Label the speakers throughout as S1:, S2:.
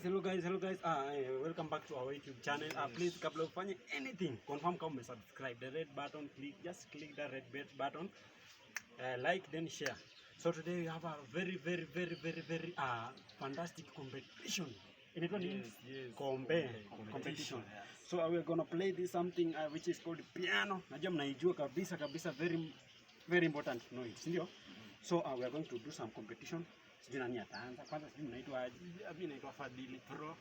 S1: hello guys. Welcome back to our YouTube channel. Please, kabla ufanye anything, confirm kama umesubscribe. The red button, just click the red button. Like then share. So today we have a very fantastic competition.
S2: Yes.
S1: Competition. So we are gonna play this something which is called piano. Najua mnaijua kabisa, very important to know it, ndio? So we are going to do some competition. Sijui nani ataanza. Kwanza sijui mnaitwa aje?
S2: Mimi naitwa Fadili Pro.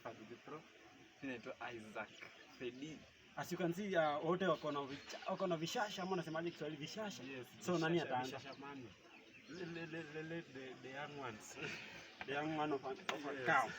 S2: Mimi naitwa Isaac Fedi.
S1: As you can see, wote wako na vishasha, ama unasemaje Kiswahili vishasha?
S2: Yes.
S1: So nani ataanza?
S2: The young ones.
S1: The young man of a cow.